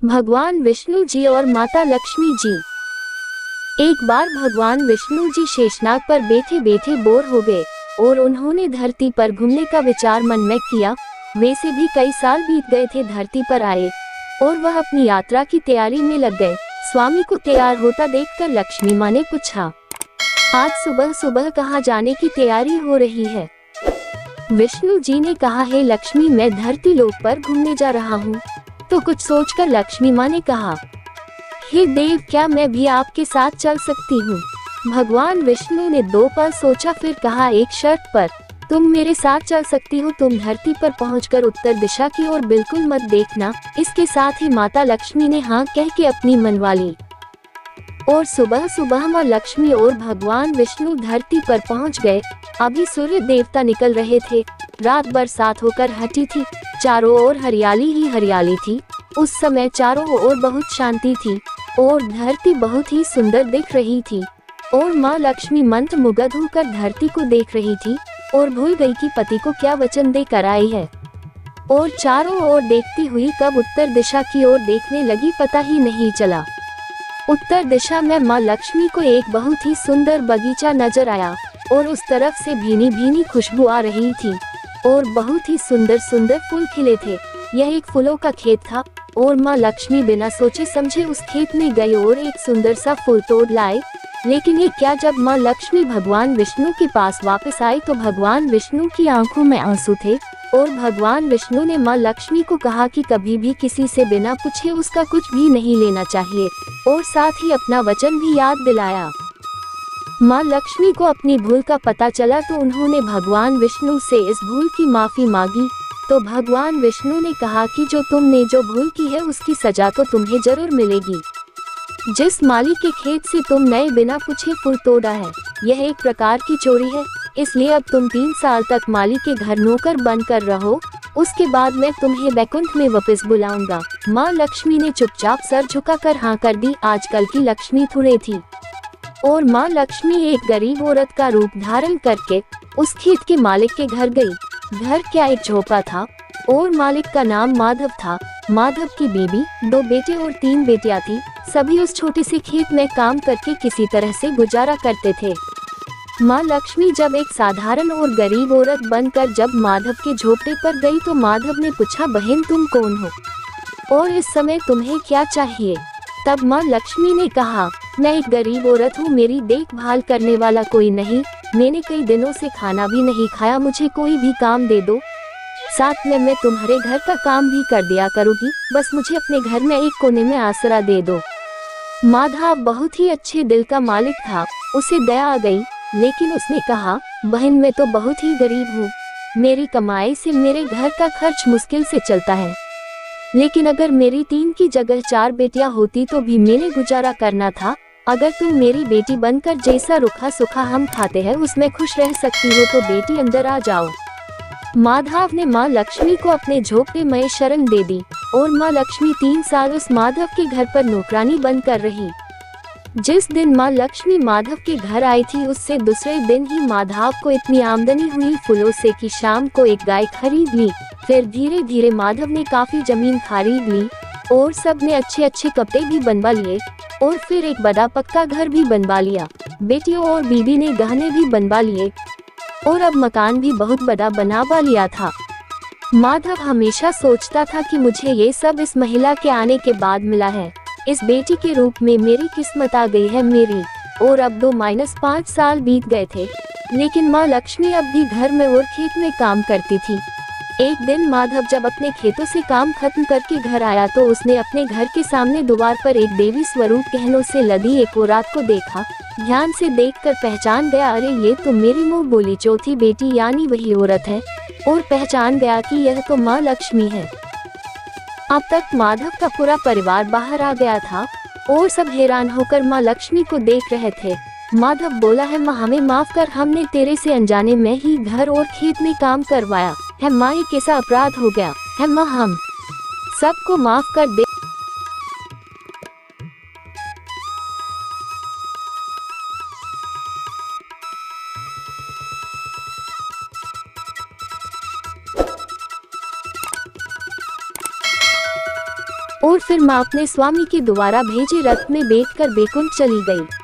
भगवान विष्णु जी और माता लक्ष्मी जी। एक बार भगवान विष्णु जी शेषनाग पर बैठे बैठे बोर हो गए और उन्होंने धरती पर घूमने का विचार मन में किया। वैसे भी कई साल बीत गए थे धरती पर आए और वह अपनी यात्रा की तैयारी में लग गए। स्वामी को तैयार होता देखकर लक्ष्मी माँ ने पूछा, आज सुबह सुबह कहाँ जाने की तैयारी हो रही है? विष्णु जी ने कहा, है लक्ष्मी, मैं धरती लोक पर घूमने जा रहा हूँ। तो कुछ सोचकर लक्ष्मी माँ ने कहा, हे देव, क्या मैं भी आपके साथ चल सकती हूँ? भगवान विष्णु ने 2 पल सोचा, फिर कहा, एक शर्त पर। तुम मेरे साथ चल सकती हो। तुम धरती पर पहुंचकर उत्तर दिशा की ओर बिल्कुल मत देखना। इसके साथ ही माता लक्ष्मी ने हाँ कह के अपनी मनवा ली और सुबह सुबह माँ लक्ष्मी और भगवान विष्णु धरती पर पहुंच गए। अभी सूर्य देवता निकल रहे थे। रात बरसात होकर हटी थी। चारों ओर हरियाली ही हरियाली थी। उस समय चारों ओर बहुत शांति थी और धरती बहुत ही सुंदर दिख रही थी और माँ लक्ष्मी मंत्रमुग्ध होकर धरती को देख रही थी और भूल गई कि पति को क्या वचन देकर आई है और चारों ओर देखती हुई कब उत्तर दिशा की ओर देखने लगी पता ही नहीं चला। उत्तर दिशा में माँ लक्ष्मी को एक बहुत ही सुंदर बगीचा नजर आया और उस तरफ से भीनी भीनी खुशबू आ रही थी और बहुत ही सुंदर सुंदर फूल खिले थे। यह एक फूलों का खेत था और माँ लक्ष्मी बिना सोचे समझे उस खेत में गई और एक सुंदर सा फूल तोड़ लाए। लेकिन ये क्या, जब माँ लक्ष्मी भगवान विष्णु के पास वापस आई तो भगवान विष्णु की आंखों में आंसू थे और भगवान विष्णु ने माँ लक्ष्मी को कहा कि कभी भी किसी से बिना पूछे उसका कुछ भी नहीं लेना चाहिए और साथ ही अपना वचन भी याद दिलाया। माँ लक्ष्मी को अपनी भूल का पता चला तो उन्होंने भगवान विष्णु से इस भूल की माफी मांगी। तो भगवान विष्णु ने कहा कि तुमने जो भूल की है उसकी सजा तो तुम्हें जरूर मिलेगी। जिस माली के खेत से तुम नए बिना पूछे फूल तोड़ा है, यह एक प्रकार की चोरी है। इसलिए अब तुम 3 साल तक माली के घर नौकर बनकर रहो। उसके बाद मैं तुम्हें वैकुंठ में वापस बुलाऊंगा। माँ लक्ष्मी ने चुपचाप सर झुकाकर हाँ कर दी। आजकल की लक्ष्मी थोड़े थी और माँ लक्ष्मी एक गरीब औरत का रूप धारण करके उस खेत के मालिक के घर गई। घर क्या एक झोपड़ा था और मालिक का नाम माधव था। माधव की बीबी, 2 बेटे और 3 बेटियां थी। सभी उस छोटे से खेत में काम करके किसी तरह से गुजारा करते थे। माँ लक्ष्मी जब एक साधारण और गरीब औरत बनकर जब माधव के झोपड़े पर गई तो माधव ने पूछा, बहन तुम कौन हो और इस समय तुम्हें क्या चाहिए? तब माँ लक्ष्मी ने कहा, मैं एक गरीब औरत हूँ, मेरी देखभाल करने वाला कोई नहीं। मैंने कई दिनों से खाना भी नहीं खाया, मुझे कोई भी काम दे दो, साथ में मैं तुम्हारे घर का काम भी कर दिया करूँगी। बस मुझे अपने घर में एक कोने में आसरा दे दो। माधव बहुत ही अच्छे दिल का मालिक था। उसे दया आ गई, लेकिन उसने कहा, बहन मैं तो बहुत ही गरीब हूँ। मेरी कमाई से मेरे घर का खर्च मुश्किल से चलता है। लेकिन अगर मेरी 3 की जगह 4 बेटियां होती तो भी मैंने गुजारा करना था। अगर तुम मेरी बेटी बनकर जैसा रूखा सूखा हम खाते हैं उसमें खुश रह सकती हो तो बेटी अंदर आ जाओ। माधव ने माँ लक्ष्मी को अपने झोपड़े में शरण दे दी और माँ लक्ष्मी 3 साल उस माधव के घर पर नौकरानी बनकर रही। जिस दिन माँ लक्ष्मी माधव के घर आई थी उससे दूसरे दिन ही माधव को इतनी आमदनी हुई फूलों से कि शाम को एक गाय खरीद ली। फिर धीरे धीरे माधव ने काफी जमीन खरीद ली और सबने अच्छे अच्छे कपड़े भी बनवा लिए और फिर एक बड़ा पक्का घर भी बनवा लिया। बेटियों और बीबी ने गहने भी बनवा लिए और अब मकान भी बहुत बड़ा बनवा लिया था। माधव हमेशा सोचता था कि मुझे ये सब इस महिला के आने के बाद मिला है। इस बेटी के रूप में मेरी किस्मत आ गई है मेरी। और अब 2-5 साल बीत गए थे, लेकिन माँ लक्ष्मी अब भी घर में और खेत में काम करती थी। एक दिन माधव जब अपने खेतों से काम खत्म करके घर आया तो उसने अपने घर के सामने द्वार पर एक देवी स्वरूप गहनों से लदी एक औरत को देखा। ध्यान से देखकर पहचान गया, अरे ये तो मेरी मुँह बोली चौथी बेटी यानी वही औरत है, और पहचान गया कि यह तो माँ लक्ष्मी है। अब तक माधव का पूरा परिवार बाहर आ गया था और सब हैरान होकर माँ लक्ष्मी को देख रहे थे। माधव बोला, है माँ हमें माफ कर, हमने तेरे से अनजाने में ही घर और खेत में काम करवाया है। माँ ये कैसा अपराध हो गया है माँ, हम सबको माफ कर दे। और फिर माँ अपने स्वामी के द्वारा भेजे रथ में बैठकर बैकुंठ चली गई।